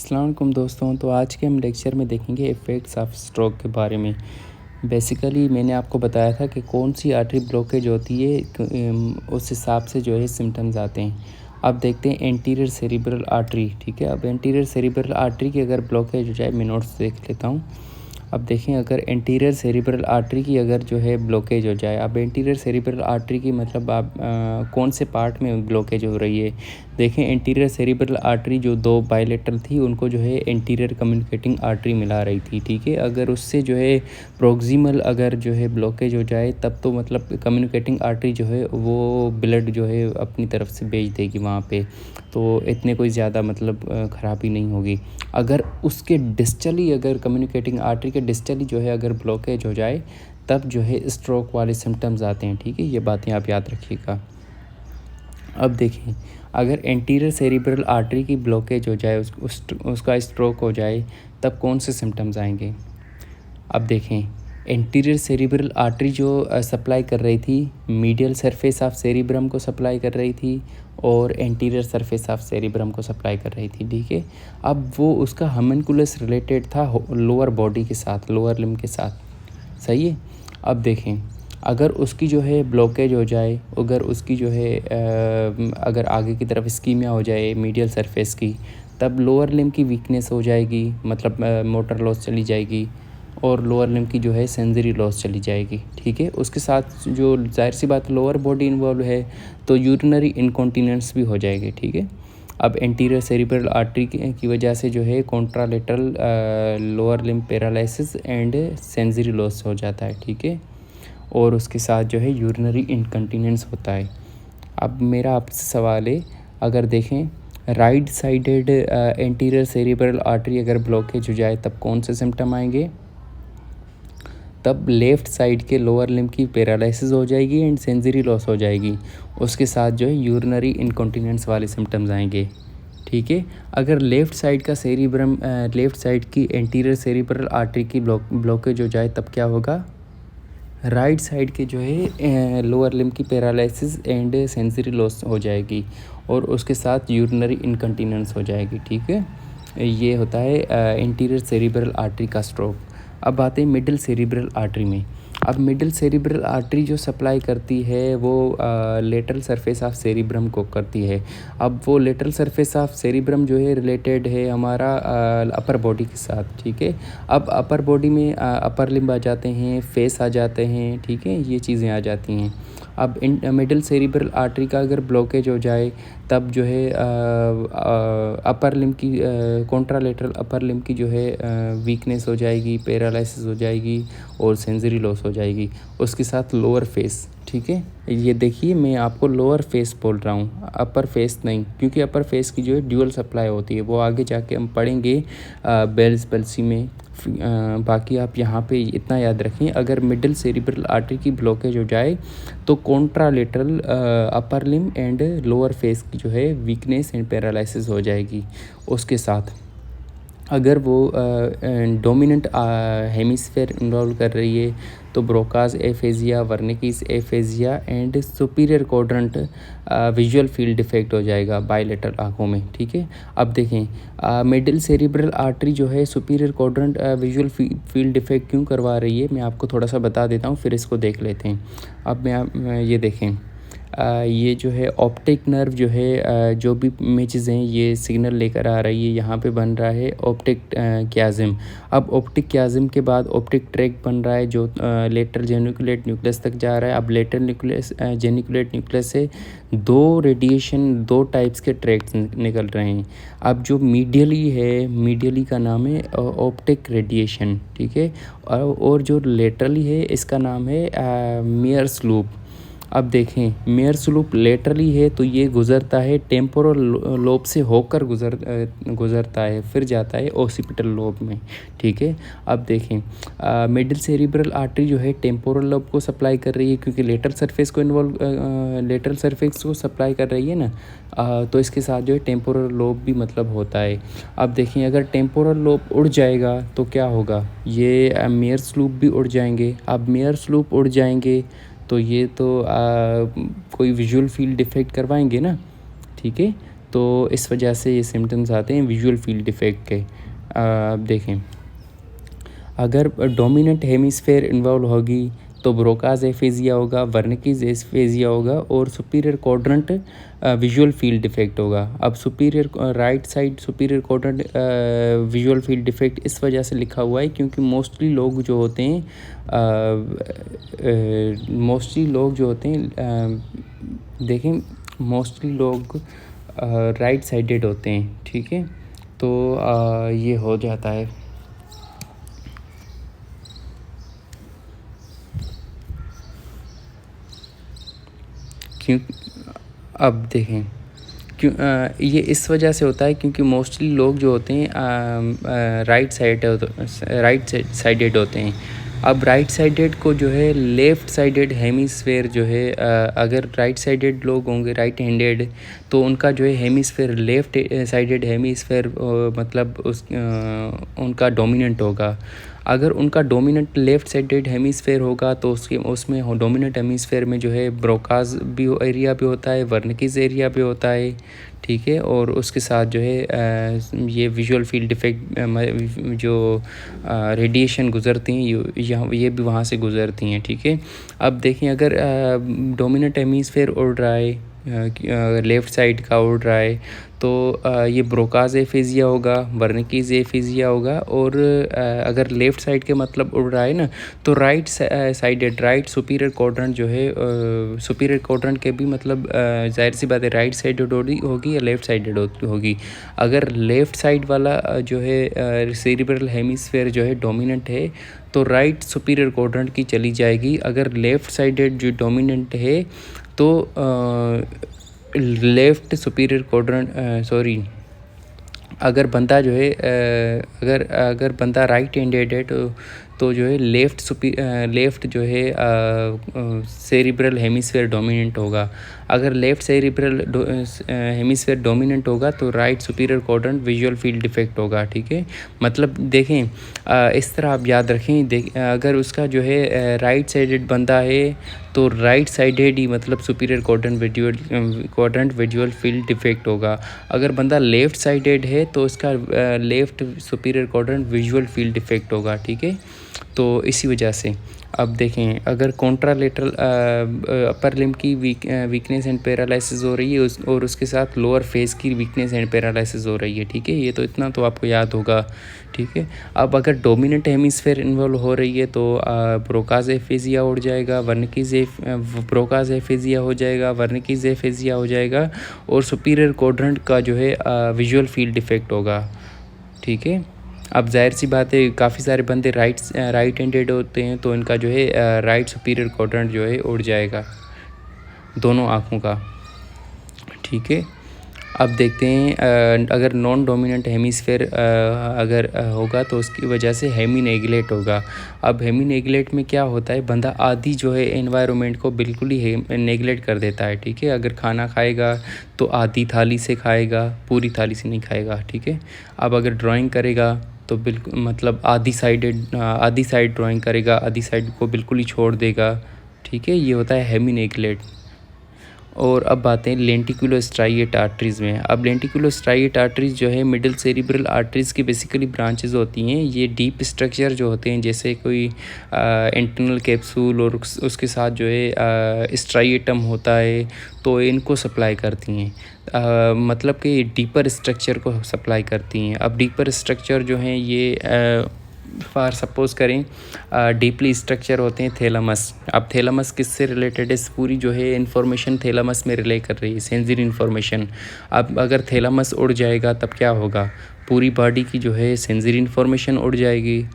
अस्सलाम वालेकुम दोस्तों। तो आज के हम लेक्चर में देखेंगे इफ़ेक्ट्स ऑफ स्ट्रोक के बारे में। बेसिकली मैंने आपको बताया था कि कौन सी आर्टरी ब्लॉकेज होती है, उस हिसाब से जो है सिम्टम्स आते हैं। अब देखते हैं एंटीरियर सेरिब्रल आर्टरी। ठीक है, अब एंटीरियर सेरिब्रल आर्टरी की अगर ब्लॉकेज हो जाए, मैं नोट्स देख लेता हूँ। अब देखें, अगर एंटीरियर सेरिब्रल आर्टरी की अगर जो है ब्लॉकेज हो जाए, अब एंटीरियर सेरिब्रल आर्टरी की मतलब आप कौन से पार्ट में ब्लॉकेज हो रही है। देखें, एंटीरियर सेरिब्रल आर्टरी जो दो बायलेटरल थी उनको जो है एंटीरियर कम्युनिकेटिंग आर्टरी मिला रही थी। ठीक है, अगर उससे जो है प्रोक्सिमल अगर जो है ब्लॉकेज हो जाए, तब तो मतलब कम्युनिकेटिंग आर्टरी जो है वो ब्लड जो है अपनी तरफ से भेज देगी वहाँ पे, तो इतने कोई ज़्यादा मतलब ख़राबी नहीं होगी। अगर उसके डिस्टली, अगर कम्युनिकेटिंग आर्टरी के डिस्टली जो है अगर ब्लॉकेज हो जाए, तब जो है स्ट्रोक वाले सिम्टम्स आते हैं। ठीक है, ये बातें आप याद रखिएगा। अब देखें, अगर एंटीरियर सेरिब्रल आर्टरी की ब्लॉकेज हो जाए, उसका स्ट्रोक हो जाए, तब कौन से सिम्टम्स आएंगे। अब देखें, एंटीरियर सेरिब्रल आर्टरी जो सप्लाई कर रही थी, मीडियल सरफेस ऑफ सेरिब्रम को सप्लाई कर रही थी और एंटीरियर सरफेस ऑफ सेरिब्रम को सप्लाई कर रही थी। ठीक है, अब वो उसका होम्युनकुलस रिलेटेड था लोअर बॉडी के साथ, लोअर लिम्ब के साथ। सही है। अब देखें, अगर उसकी जो है ब्लॉकेज हो जाए, अगर उसकी जो है अगर आगे की तरफ इस्कीमिया हो जाए मीडियल सरफेस की, तब लोअर लिम्ब की वीकनेस हो जाएगी, मतलब मोटर लॉस चली जाएगी और लोअर लिम्ब की जो है सेंसरी लॉस चली जाएगी। ठीक है, उसके साथ जो जाहिर सी बात लोअर बॉडी इन्वॉल्व है, तो यूरिनरी इनकॉन्टिनेंस भी हो जाएगी। ठीक है, अब एंटीरियर सेरिब्रल आर्टरी की वजह से जो है contralateral lower limb paralysis and sensory loss हो जाता है। ठीक है, और उसके साथ जो है यूरिनरी इनकंटिनेंस होता है। अब मेरा आपसे सवाल है, अगर देखें right sided anterior cerebral artery अगर ब्लॉकेज हो जाए, तब कौन से सिम्टम आएंगे। तब लेफ़्ट साइड के लोअर लिम्ब की पैरालिसिस हो जाएगी एंड सेंसरी लॉस हो जाएगी। उसके साथ जो है यूरिनरी इनकॉन्टिनेंस वाले सिम्टम्स आएंगे। ठीक है, अगर लेफ़्ट साइड का सेरिब्रम, लेफ़्ट साइड की एंटीरियर सेरिब्रल आर्टरी की ब्लॉकेज हो जाए, तब क्या होगा। राइट साइड के जो है लोअर लिम्ब की पैरालिसिस एंड सेंसरी लॉस हो जाएगी और उसके साथ यूरिनरी इनकंटिनेंस हो जाएगी। ठीक है, ये होता है एंटीरियर सेरिब्रल आर्टरी का स्ट्रोक। अब आते हैं मिडिल सेरिब्रल आर्टरी में। अब मिडिल सेरिब्रल आर्टरी जो सप्लाई करती है वो लेटरल सरफेस ऑफ सेरिब्रम को करती है। अब वो लेटरल सरफेस ऑफ सेरिब्रम जो है रिलेटेड है हमारा अपर बॉडी के साथ। ठीक है, अब अपर बॉडी में अपर लिम्ब आ जाते हैं, फेस आ जाते हैं। ठीक है, ये चीज़ें आ जाती हैं। अब मिडिल सेरिब्रल आर्टरी का अगर ब्लॉकेज हो जाए, तब जो है अपर लिम्ब की कॉन्ट्रालेटरल अपर लिम्ब की जो है वीकनेस हो जाएगी, पैरालिसिस हो जाएगी और सेंसरी लॉस हो जाएगी। उसके साथ लोअर फेस। ठीक है, ये देखिए मैं आपको लोअर फेस बोल रहा हूँ, अपर फेस नहीं, क्योंकि अपर फेस की जो है ड्यूअल सप्लाई होती है, वो आगे जाके हम पढ़ेंगे बेल्स पल्सी में। बाकी आप यहाँ पे इतना याद रखें, अगर मिडिल सेरिब्रल आर्टरी की ब्लॉकेज हो जाए, तो contralateral upper limb and lower face की जो है वीकनेस एंड पैरालिसिस हो जाएगी। उसके साथ अगर वो डोमिनेंट हेमिस्फेयर इन्वॉल्व कर रही है, तो Broca's aphasia, Wernicke's aphasia and superior quadrant visual field defect हो जाएगा बायलेटरल आँखों में। ठीक है, अब देखें मिडिल सेरिब्रल आर्टरी जो है superior quadrant visual field defect क्यों करवा रही है, मैं आपको थोड़ा सा बता देता हूँ, फिर इसको देख लेते हैं। अब ये देखें, ये जो है ऑप्टिक नर्व जो है जो भी इमेजेस हैं ये सिग्नल लेकर आ रही है, यहाँ पे बन रहा है ऑप्टिक क्याज़िम। अब ऑप्टिक क्याज़िम के बाद ऑप्टिक ट्रैक बन रहा है जो लेटरल जेनिकुलेट न्यूक्लियस तक जा रहा है। अब लेटरल न्यूक्लियस जेनिकुलेट न्यूक्लियस से दो टाइप्स के ट्रैक्स निकल रहे हैं। अब जो मीडियली है, मीडियली का नाम है ऑप्टिक रेडिएशन। ठीक है, और जो लेटरली है इसका नाम है मेयर्स लूप। अब देखें, मेयर्स लूप लेटरली है तो ये गुज़रता है टेम्पोरल लोब से होकर गुज़रता है, फिर जाता है ओसिपिटल लोब में। ठीक है, अब देखें मिडिल सेरिब्रल आर्टरी जो है टेम्पोरल लोब को सप्लाई कर रही है, क्योंकि लेटरल सरफेस को सप्लाई कर रही है ना, तो इसके साथ जो है टेम्पोरल लोब भी मतलब होता है। अब देखें, अगर टेम्पोरल लोब उड़ जाएगा तो क्या होगा, ये मेयर्स लूप भी उड़ जाएंगे। अब मेयर्स लूप उड़ जाएंगे तो ये तो कोई विजुअल फील्ड डिफेक्ट करवाएंगे ना। ठीक है, तो इस वजह से ये सिम्टम्स आते हैं विजुअल फील्ड डिफेक्ट के। अब देखें, अगर डोमिनेंट हेमिस्फेयर इन्वॉल्व होगी तो ब्रोकाज एफेजिया होगा, वर्निकीज एफेजिया होगा और superior quadrant visual field defect होगा। अब superior right side superior quadrant visual field defect इस वजह से लिखा हुआ है क्योंकि मोस्टली लोग जो होते हैं देखें, मोस्टली लोग राइट साइडेड होते हैं, ठीक है। तो ये हो जाता है। क्यों, अब देखें क्यों ये इस वजह से होता है क्योंकि मोस्टली लोग जो होते हैं राइट साइडेड होते हैं। अब राइट साइडेड को जो है लेफ़्ट साइडेड हेमिस्फेयर जो है अगर राइट साइडेड लोग होंगे, राइट हैंडेड, तो उनका जो है हेमिस्फेयर लेफ़्ट साइडेड हेमिस्फेयर मतलब उनका डोमिनेंट होगा। अगर उनका डोमिनेंट लेफ़्ट साइडेड हेमिस्फेयर होगा तो उसमें डोमिनेंट हेमिस्फेयर में जो है ब्रोकाज भी एरिया भी होता है, वर्निकीज एरिया भी होता है, ठीक है। और उसके साथ जो है ये विजुअल फील्ड डिफेक्ट जो रेडिएशन गुज़रती हैं ये भी वहाँ से गुज़रती हैं, ठीक है। अब देखें, अगर डोमिनेंट हेमिस्फेयर उड़ रहा है, लेफ़्ट साइड का उड़ रहा है, तो ये ब्रोकाज एफेजिया होगा, वर्निकीज एफेजिया होगा। और अगर लेफ़्ट साइड के मतलब उड़ रहा है ना, तो right sided right superior quadrant जो है सुपीरियर क्वाड्रेंट के भी मतलब जाहिर सी बात है राइट साइडेड होगी या लेफ़्ट साइडेड होगी। अगर लेफ़्ट साइड वाला जो है सेरिब्रल हेमिस्फेयर जो है डोमिनेंट है तो राइट सुपीरियर क्वाड्रेंट की चली जाएगी। अगर लेफ़्ट साइडेड जो डोमिनेंट है तो लेफ़्ट सुपीरियर क्वाड्रेंट अगर बंदा जो है अगर बंदा राइट हैंडेड है तो जो है लेफ़्ट जो है सेरिब्रल हेमिस्फेयर डोमिनेंट होगा। अगर लेफ़्ट सेरिब्रल हेमिस्फेयर डोमिनेंट होगा तो right superior quadrant visual field defect होगा, ठीक है। मतलब देखें, इस तरह आप याद रखें, अगर उसका जो है राइट साइडेड बंदा है तो राइट साइडेड ही मतलब superior quadrant visual field defect होगा। अगर बंदा लेफ़्ट साइडेड है तो उसका left superior quadrant visual field defect होगा, ठीक है। तो इसी वजह से अब देखें, अगर कॉन्ट्रालेटरल अपर लिम्ब की वीकनेस एंड पैरालिसिस हो रही है और उसके साथ लोअर फेस की वीकनेस एंड पैरालिसिस हो रही है, ठीक है। ये तो इतना तो आपको याद होगा, ठीक है। अब अगर डोमिनेंट हेमिस्फेयर इन्वॉल्व हो रही है तो ब्रोकाज एफेजिया उड़ जाएगा, ब्रोकाज एफेजिया हो जाएगा, वर्निकीज एफेजिया हो जाएगा और सुपीरियर क्वाड्रेंट का जो है विजुअल फील्ड डिफेक्ट होगा, ठीक है। अब जाहिर सी बात है काफ़ी सारे बंदे राइट हैंडेड होते हैं तो इनका जो है राइट सुपीरियर क्वाड्रेंट जो है उड़ जाएगा दोनों आँखों का, ठीक है। अब देखते हैं अगर नॉन डोमिनेंट हेमिस्फेयर अगर होगा तो उसकी वजह से हेमी नेगलेक्ट होगा। अब हेमी नेगलेक्ट में क्या होता है, बंदा आधी जो है एनवायरनमेंट को बिल्कुल ही नेगलेक्ट कर देता है, ठीक है। अगर खाना खाएगा तो आधी थाली से खाएगा, पूरी थाली से नहीं खाएगा, ठीक है। अब अगर ड्राइंग करेगा तो बिल्कुल मतलब आधी साइड ड्राइंग करेगा, आधी साइड को बिल्कुल ही छोड़ देगा, ठीक है। ये होता है हेमी नेगलेक्ट। और अब बातें हैं लेंटिकुलोस्ट्राइएट आर्टरीज़ में। अब लेंटिकुलोस्ट्राइएट आर्टरीज़ जो है मिडिल सेरिब्रल आर्टरीज़ की बेसिकली ब्रांचेस होती हैं। ये डीप स्ट्रक्चर जो होते हैं जैसे कोई इंटरनल कैप्सूल और उसके साथ जो है स्ट्राइएटम होता है तो इनको सप्लाई करती हैं, मतलब कि डीपर स्ट्रक्चर को सप्लाई करती हैं। अब डीपर स्ट्रक्चर जो हैं ये फॉर सपोज़ करें डीपली स्ट्रक्चर होते हैं थैलेमस। अब थैलेमस किससे रिलेटेड है, पूरी जो है इन्फॉर्मेशन थैलेमस में रिले कर रही है, सेंसरी इन्फॉर्मेशन। अब अगर थैलेमस उड़ जाएगा तब क्या होगा, पूरी बॉडी की जो है सेंसरी इन्फॉर्मेशन उड़ जाएगी।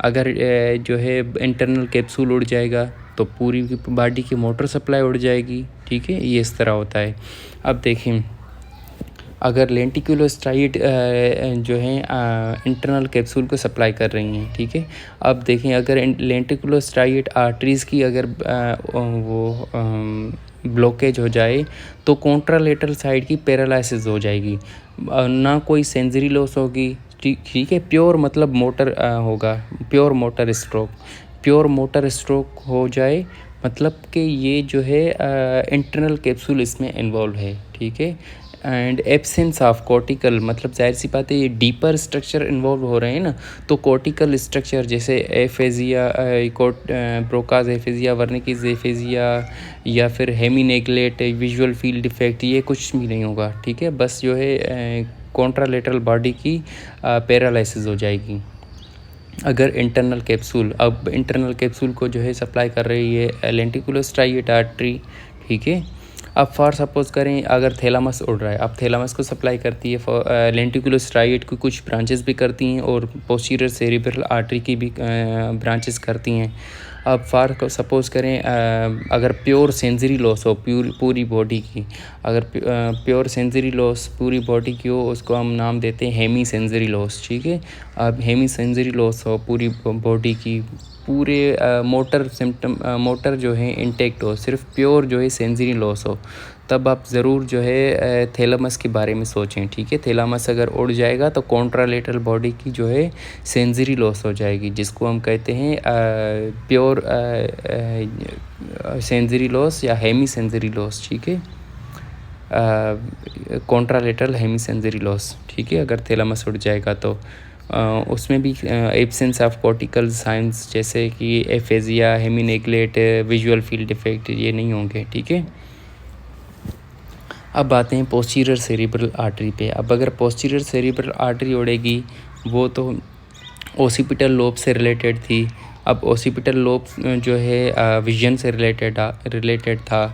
अगर जो है इंटरनल कैप्सूल उड़ जाएगा तो पूरी बॉडी की मोटर सप्लाई उड़ जाएगी, ठीक है। ये इस तरह होता है। अब देखें, अगर लेंटिकुलोस्ट्राइड जो है इंटरनल कैप्सूल को सप्लाई कर रही हैं, ठीक है। अब देखें, अगर लेंटिकुलोस्ट्राइड आर्टरीज़ की अगर ब्लॉकेज हो जाए तो कॉन्ट्रालेटरल साइड की पैरालिसिस हो जाएगी, ना कोई सेंसरी लॉस होगी, ठीक है। प्योर मतलब मोटर होगा, प्योर मोटर स्ट्रोक हो जाए मतलब कि ये जो है इंटरनल कैप्सूल इसमें इन्वॉल्व है, ठीक है। एंड एब्सेंस ऑफ कॉर्टिकल, मतलब जाहिर सी बात है ये डीपर स्ट्रक्चर इन्वॉल्व हो रहे हैं ना, तो कॉर्टिकल स्ट्रक्चर जैसे aphasia, Broca's aphasia, Wernicke's aphasia या फिर हेमीनेग्लेट, विजुअल फील्ड डिफेक्ट, ये कुछ भी नहीं होगा, ठीक है। बस जो है कॉन्ट्रालेटरल बॉडी की पैरालिसिस हो जाएगी। अगर इंटरनल कैप्सूल, अब इंटरनल कैप्सूल को जो है सप्लाई कर रही है लेंटिकुलर स्ट्राइएट आर्टरी, ठीक है। अब फॉर सपोज करें अगर थैलामस उड़ रहा है, अब थैलामस को सप्लाई करती है लेंटिकुलर स्ट्राइएट की कुछ ब्रांचेस भी करती हैं और पोस्टीरियर सेरिब्रल आर्टरी की भी ब्रांचेस करती हैं। अब फॉर सपोज करें अगर प्योर सेंसरी लॉस हो पूरी बॉडी की, अगर प्योर सेंसरी लॉस पूरी बॉडी की हो, उसको हम नाम देते हैं हेमी सेंसरी लॉस, ठीक है। अब हेमी सेंसरी लॉस हो पूरी बॉडी की, पूरे मोटर सिम्टम मोटर जो है इंटेक्ट हो, सिर्फ प्योर जो है सेंसरी लॉस हो, तब आप ज़रूर जो है थैलामस के बारे में सोचें, ठीक है। थैलामस अगर उड़ जाएगा तो कॉन्ट्रालेटरल बॉडी की जो है सेंसरी लॉस हो जाएगी, जिसको हम कहते हैं प्योर सेंसरी लॉस या हेमी सेंसरी लॉस, ठीक है। कॉन्ट्रालेटरल हेमी सेंसरी लॉस, ठीक है, अगर थैलामस उड़ जाएगा तो उसमें भी एब्सेंस ऑफ कॉर्टिकल साइंस जैसे कि एफेजिया, हेमीनेग्लेट, विजुअल फील्ड डिफेक्ट, ये नहीं होंगे, ठीक है। अब आते हैं पोस्टीरियर सेरिब्रल आर्टरी पे। अब अगर पोस्टीरियर सेरिब्रल आर्टरी उड़ेगी, वो तो ओसिपिटल लोब से रिलेटेड थी। अब ओसिपिटल लोब जो है विजन से रिलेटेड था,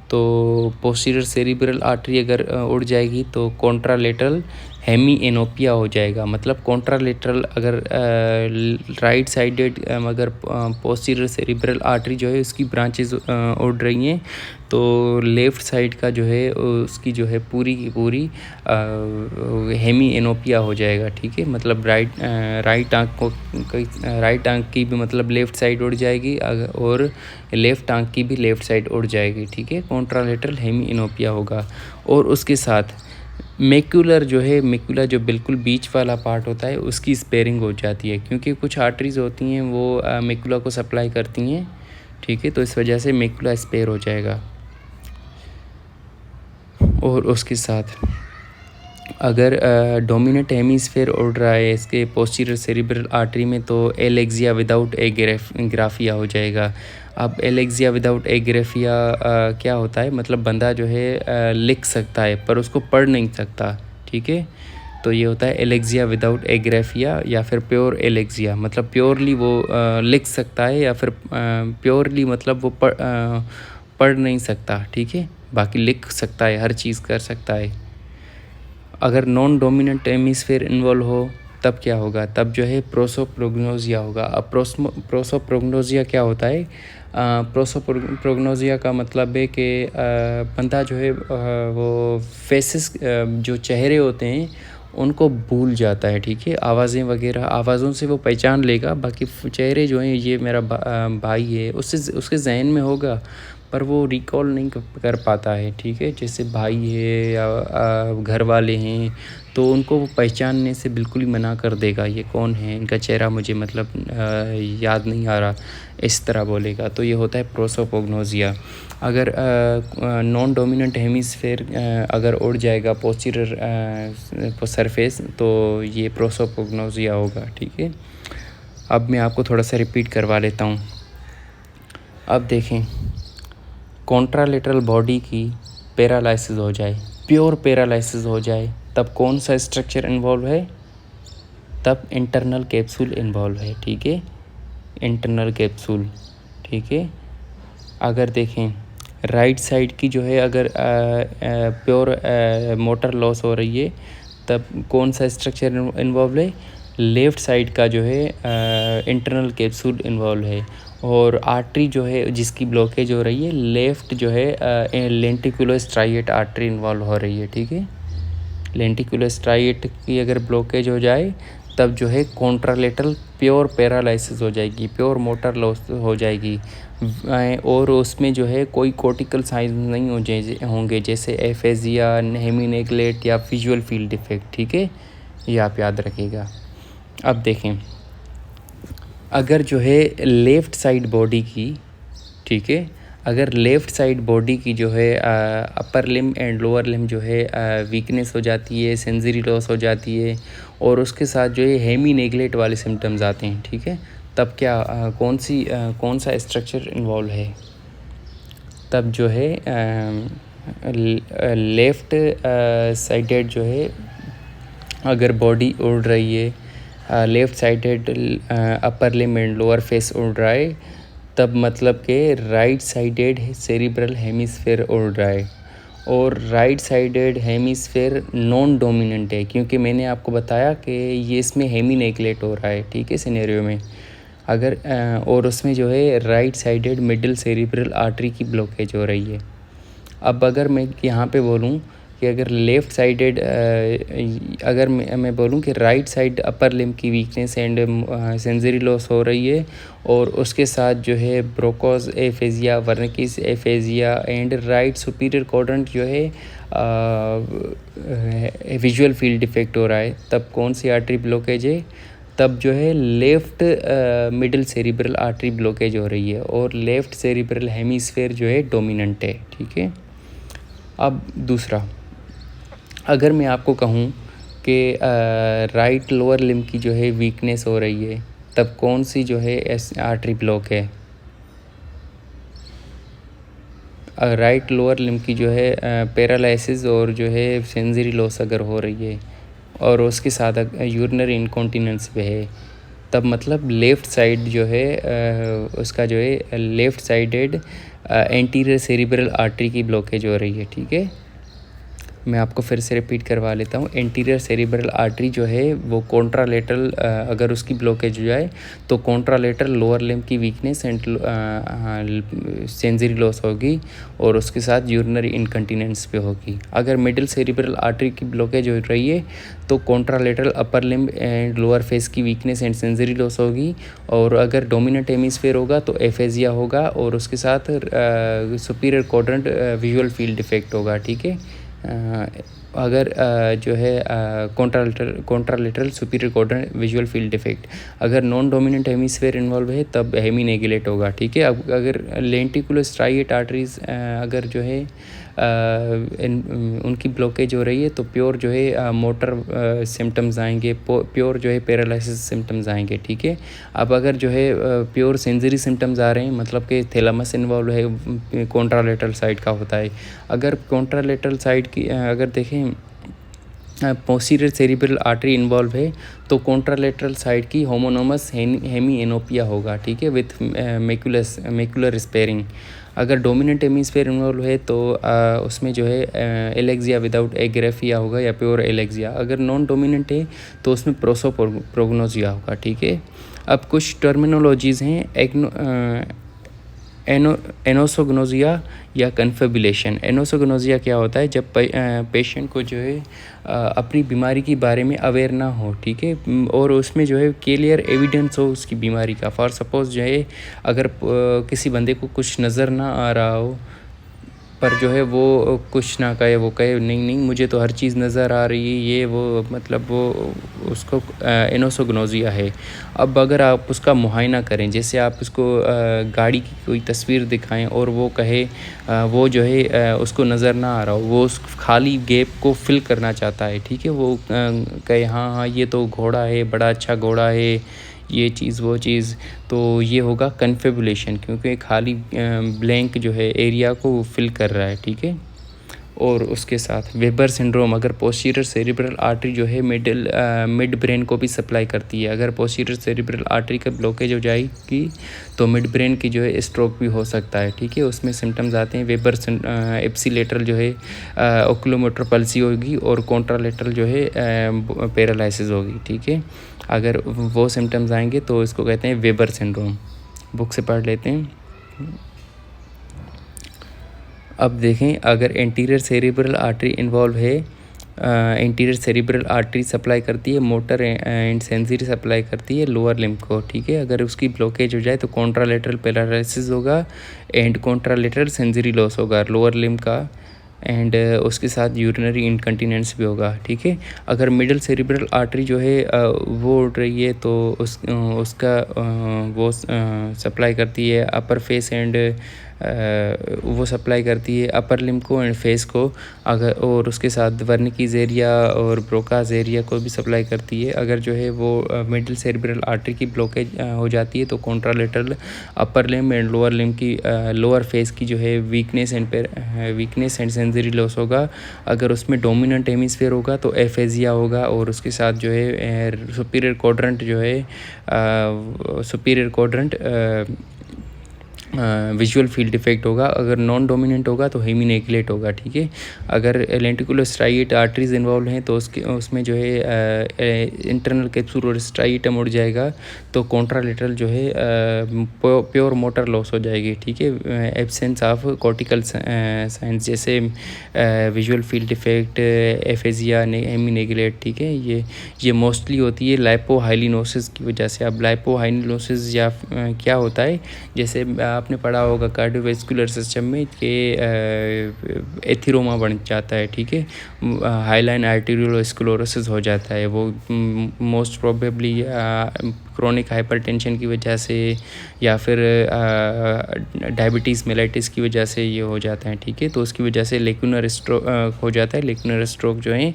तो पोस्टीरियर सेरिब्रल आर्टरी अगर उड़ जाएगी तो कॉन्ट्रालेटरल हेमी एनोपिया हो जाएगा। मतलब कॉन्ट्रालेटरल अगर राइट साइडेड अगर पोस्टीरियर सेरिब्रल आर्टरी जो है उसकी ब्रांचेस उड़ रही हैं, तो लेफ़्ट साइड का जो है उसकी जो है पूरी की पूरी हेमी एनोपिया हो जाएगा, ठीक है। मतलब राइट आंख की भी मतलब लेफ़्ट साइड उड़ जाएगी और लेफ़्ट आंख की भी लेफ़्ट साइड उड़ जाएगी, ठीक है। कॉन्ट्रालेटरल हेमी एनोपिया होगा। और उसके साथ मैक्यूलर जो है, मैक्यूला जो बिल्कुल बीच वाला पार्ट होता है, उसकी स्पेयरिंग हो जाती है, क्योंकि कुछ आर्टरीज होती हैं वो मैक्यूला को सप्लाई करती हैं, ठीक है। तो इस वजह से मैक्यूला स्पेयर हो जाएगा। और उसके साथ अगर डोमिनेंट हेमीस्फेयर उड़ रहा है इसके पोस्टीरियर सेरिब्रल आर्टरी में, तो एलेक्सिया विदाउट एग्राफिया हो जाएगा। अब एलेक्सिया विदाउट एग्राफिया क्या होता है, मतलब बंदा जो है लिख सकता है पर उसको पढ़ नहीं सकता, ठीक है। तो ये होता है एलेक्सिया विदाउट एग्राफिया या फिर प्योर एलेक्सिया, मतलब प्योरली वो लिख सकता है या फिर प्योरली मतलब वो पढ़ नहीं सकता, ठीक है। बाकी लिख सकता है, हर चीज़ कर सकता है। अगर नॉन डोमिनेंट हेमिस्फीयर इन्वॉल्व हो तब क्या होगा, तब जो है प्रोसोप्रोग्नोसिया होगा। अब प्रोसोप्रोग्नोसिया क्या होता है, प्रोसोप्रोग्नोसिया का मतलब है कि बंदा जो है वो फेसेस जो चेहरे होते हैं उनको भूल जाता है, ठीक है। आवाज़ें वगैरह, आवाज़ों से वो पहचान लेगा, बाकी चेहरे जो हैं, ये मेरा भाई है, उसके जहन में होगा पर वो रिकॉल नहीं कर पाता है, ठीक है। जैसे भाई है या घर वाले हैं, तो उनको वो पहचानने से बिल्कुल ही मना कर देगा, ये कौन है, इनका चेहरा मुझे मतलब याद नहीं आ रहा, इस तरह बोलेगा। तो ये होता है प्रोसोप्रोग्नोसिया। अगर नॉन डोमिनेंट हेमिस्फेयर अगर उड़ जाएगा पोस्टीरियर सरफेस, तो ये प्रोसोप्रोग्नोसिया होगा, ठीक है। अब मैं आपको थोड़ा सा रिपीट करवा लेता हूँ। अब देखें, कॉन्ट्रालेटरल बॉडी की पैरालिसिस हो जाए, प्योर पैरालिसिस हो जाए, तब कौन सा स्ट्रक्चर इन्वॉल्व है, तब इंटरनल कैप्सूल इन्वॉल्व है, ठीक है। इंटरनल कैप्सूल, ठीक है। अगर देखें राइट साइड की जो है अगर प्योर मोटर लॉस हो रही है, तब कौन सा स्ट्रक्चर इन्वॉल्व है, लेफ़्ट साइड का जो है इंटरनल कैप्सूल इन्वॉल्व है। और आर्टरी जो है जिसकी ब्लॉकेज हो रही है, लेफ़्ट जो है लेंटिकुलर स्ट्राइएट आर्टरी इन्वॉल्व हो रही है, ठीक है। लेंटिकुलर स्ट्राइएट की अगर ब्लॉकेज हो जाए, तब जो है कॉन्ट्रालेटरल प्योर पैरालिसिस हो जाएगी, प्योर मोटर लॉस हो जाएगी। और उसमें जो है कोई कॉर्टिकल साइंस नहीं होंगे, जैसे एफेजिया, हेमीनेग्लेट या विजुअल फील्ड डिफेक्ट, ठीक है। ये आप याद रखिएगा। अब देखें, अगर जो है लेफ़्ट साइड बॉडी की, ठीक है, अगर लेफ़्ट साइड बॉडी की जो है अपर लिम एंड लोअर लिम जो है वीकनेस हो जाती है, सेंसरी लॉस हो जाती है और उसके साथ जो है हेमी नेगलेक्ट वाले सिम्टम्स आते हैं, ठीक है, तब क्या कौन सा स्ट्रक्चर इन्वॉल्व है? तब जो है लेफ़्ट साइडेड जो है अगर बॉडी उड़ रही है, left sided upper limb and lower face उड़ रहा है, तब मतलब कि राइट साइडेड सेरिब्रल हेमिस्फेयर उड़ रहा है और right sided hemisphere non dominant है, क्योंकि मैंने आपको बताया कि ये इसमें हेमी नेगलेक्ट हो रहा है, ठीक है, सिनेरियो में। अगर और उसमें जो है right sided middle cerebral artery की ब्लॉकेज हो रही है। अब अगर मैं यहाँ पे बोलूँ कि अगर लेफ़्ट साइडेड अगर मैं बोलूँ कि राइट साइड अपर लिम की वीकनेस एंड सेंसरी लॉस हो रही है और उसके साथ जो है Broca's aphasia, Wernicke's aphasia and right superior quadrant जो है विजुअल फील्ड डिफेक्ट हो रहा है, तब कौन सी आर्टरी ब्लॉकेज है? तब जो है left middle cerebral artery blockage हो रही है और लेफ़्ट सेरिब्रल हेमिस्फेयर जो है डोमिनेंट है, ठीक है। अब दूसरा, अगर मैं आपको कहूँ कि राइट लोअर लिम की जो है वीकनेस हो रही है, तब कौन सी जो है आर्टरी ब्लॉक है? राइट लोअर लिम की जो है पैरालिसिस और जो है सेंसरी लॉस अगर हो रही है और उसके साथ यूरिनरी इनकॉन्टिनेंस भी है, तब मतलब लेफ़्ट साइड जो है उसका जो है left sided anterior cerebral artery की ब्लॉकेज हो रही है, ठीक है। मैं आपको फिर से रिपीट करवा लेता हूँ। एंटीरियर सेरिब्रल आर्टरी जो है वो कॉन्ट्रालेटरल अगर उसकी ब्लॉकेज हो जाए तो कॉन्ट्रालेटरल लोअर लिम्ब की वीकनेस एंड सेंसरी लॉस होगी और उसके साथ यूरिनरी इनकंटिनेंस भी होगी। अगर मिडिल सेरिब्रल आर्टरी की ब्लॉकेज हो रही है तो contralateral upper limb and lower face की वीकनेस एंड सेंसरी लॉस होगी और अगर डोमिनेंट हेमिस्फीयर होगा तो एफेजिया होगा और उसके साथ superior quadrant visual field defect होगा, ठीक है। अगर जो है contralateral superior quadrant visual field defect, अगर नॉन डोमिनेंट हेमिस्फीयर इन्वॉल्व है तब हेमी नेगलेक्ट होगा, ठीक है। अब अगर लेंटिकुलर स्ट्राइएट आर्टरीज अगर जो है उनकी ब्लॉकेज हो रही है तो प्योर जो है मोटर सिम्टम्स आएंगे, प्योर जो है पैरालिसिस सिम्टम्स आएंगे, ठीक है। अब अगर जो है प्योर सेंसरी सिम्टम्स आ रहे हैं मतलब कि थैलेमस इन्वॉल्व है, कॉन्ट्रालेटरल साइड का होता है। अगर कॉन्ट्रालेटरल साइड की अगर देखें पोस्टीरियर सेरिब्रल आर्टरी इन्वॉल्व है तो कॉन्ट्रालेटरल साइड की होमोनोमस हेमी एनोपिया होगा, ठीक है, विथ मैकुलर स्पेयरिंग। अगर डोमिनेंट हेमिस्फीयर इन्वॉल्व है तो उसमें जो है एलेक्सिया विदाउट एग्रेफिया होगा या प्योर एलेक्सिया। अगर नॉन डोमिनेंट है तो उसमें प्रोसोप्रोग्नोसिया होगा, ठीक है। अब कुछ टर्मिनोलॉजीज़ हैं एनोसोग्नोसिया या कन्फेबुलेशन। एनोसोग्नोसिया क्या होता है? जब पेशेंट को जो है अपनी बीमारी के बारे में अवेयर ना हो, ठीक है, और उसमें जो है क्लियर एविडेंस हो उसकी बीमारी का। फॉर सपोज़ जो है अगर किसी बंदे को कुछ नज़र ना आ रहा हो पर जो है वो कुछ ना कहे, वो कहे नहीं नहीं मुझे तो हर चीज़ नज़र आ रही है, ये वो मतलब वो उसको एनोसोग्नोसिया है। अब अगर आप उसका मुआयना करें, जैसे आप उसको गाड़ी की कोई तस्वीर दिखाएं और वो कहे वो जो है उसको नज़र ना आ रहा हो, वो उस खाली गैप को फिल करना चाहता है, ठीक है, वो कहे हाँ हाँ ये तो घोड़ा है, बड़ा अच्छा घोड़ा है, ये चीज़ वो चीज़, तो ये होगा कन्फेबुलेशन, क्योंकि खाली ब्लैंक जो है एरिया को वो फिल कर रहा है, ठीक है। और उसके साथ वेबर सिंड्रोम, अगर पोस्टीरियर सेरिब्रल आर्टरी जो है मिड ब्रेन को भी सप्लाई करती है। अगर पोस्टीरियर सेरिब्रल आर्टरी का ब्लॉकेज हो जाएगी तो मिड ब्रेन की जो है स्ट्रोक भी हो सकता है, ठीक है। उसमें सिम्टम्स आते हैं वेबर एप्सिलेटरल जो है ओक्यूलोमोटर पल्सी होगी और कॉन्ट्रालेटरल जो है पैरालिसिस होगी, ठीक है। अगर वो सिम्टम्स आएंगे तो इसको कहते हैं वेबर सिंड्रोम। बुक से पढ़ लेते हैं। अब देखें, अगर एंटीरियर सेरिब्रल आर्टरी इन्वॉल्व है, एंटीरियर सेरिब्रल आर्टरी सप्लाई करती है मोटर एंड सेंसरी सप्लाई करती है लोअर लिम्ब को, ठीक है। अगर उसकी ब्लॉकेज हो जाए तो कॉन्ट्रालेटरल पैरालिसिस होगा एंड कॉन्ट्रालेटरल सेंसरी लॉस होगा लोअर लिम्ब का एंड उसके साथ यूरिनरी इनकंटिनेंस भी होगा, ठीक है। अगर मिडिल सेरिब्रल आर्टरी जो है वो उड़ रही है तो उसका वो सप्लाई करती है अपर फेस एंड वो सप्लाई करती है अपर लिम्ब को एंड फेस को, अगर और उसके साथ वर्निकीज एरिया और ब्रोकाज एरिया को भी सप्लाई करती है। अगर जो है वो मिडिल सेरेब्रल आर्टरी की ब्लॉकेज हो जाती है तो contralateral upper limb and lower limb की लोअर फेस की जो है वीकनेस एंड सेंसरी लॉस होगा। अगर उसमें डोमिनेंट हेमिस्फीयर होगा तो एफेजिया होगा, और उसके साथ जो है सुपीरियर क्वाड्रेंट जो है superior quadrant visual field defect होगा। अगर नॉन डोमिनेंट होगा तो हेमीनेगलेट होगा, ठीक है। अगर लेंटिकुलर स्ट्राइएट आर्टरीज इन्वॉल्व हैं तो उसमें जो है इंटरनल कैप्सूलर स्ट्राइएटम उड़ जाएगा, तो कॉन्ट्रालेटरल जो है प्योर मोटर लॉस हो जाएगी, ठीक है। एब्सेंस ऑफ कॉर्टिकल साइंस जैसे विजुअल फील्ड डिफेक्ट, एफेजिया, हेमीनेगलेट, ठीक है। ये मोस्टली होती है लाइपोहाइलिनोसिस की वजह से। अब लाइपोहाइलिनोसिस या क्या होता है, जैसे आपने पढ़ा होगा कार्डियोवैस्कुलर सिस्टम में कि एथिरोमा बन जाता है, ठीक है। हाईलाइन आर्टेरियोस्क्लेरोसिस हो जाता है, वो मोस्ट प्रोबेबली क्रोनिक हाइपरटेंशन की वजह से या फिर डायबिटीज़ मेलाइटिस की वजह से ये हो जाता है, ठीक है। तो उसकी वजह से लेक्यूनर स्ट्रोक हो जाता है। लेक्यूनर स्ट्रोक जो है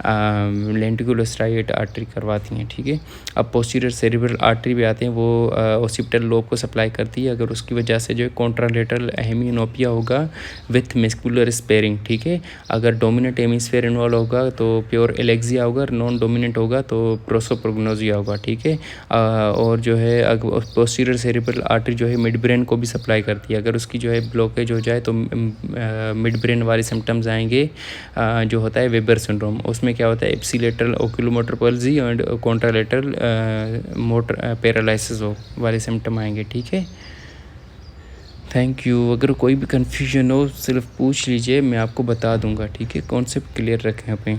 लेंटिकुलर स्ट्राइएट आर्टरी करवाती हैं, ठीक है। अब पोस्टीरियर सेरेब्रल आर्टरी भी आते हैं, वो ओसिपिटल लोब को सप्लाई करती है। अगर उसकी वजह से जो है कॉन्ट्रालेटरल हेमियोनोपिया होगा विथ मस्कुलर स्पेयरिंग, ठीक है। अगर डोमिनेंट हेमिस्फीयर इन्वॉल्व होगा तो प्योर एलेक्सिया होगा, नॉन डोमिनेंट होगा तो प्रोसोप्रोग्नोसिया होगा, ठीक है। और जो है पोस्टीरियर सेरेब्रल आर्टरी जो है मिड ब्रेन को भी सप्लाई करती है। अगर उसकी जो है ब्लॉकेज हो जाए तो मिड ब्रेन वाले सिम्टम्स आएंगे, जो होता है वेबर सिंड्रोम। उसमें क्या होता है, एप्सिलेटरल ओक्यूलोमोटर पल्जी एंड कॉन्ट्रालेटरल मोटर पैरालिसिस वाले सिम्टम आएंगे, ठीक है। Thank you. अगर कोई भी कन्फ्यूजन हो सिर्फ पूछ लीजिए, मैं आपको बता दूंगा, ठीक है। कॉन्सेप्ट क्लियर रखें अपने।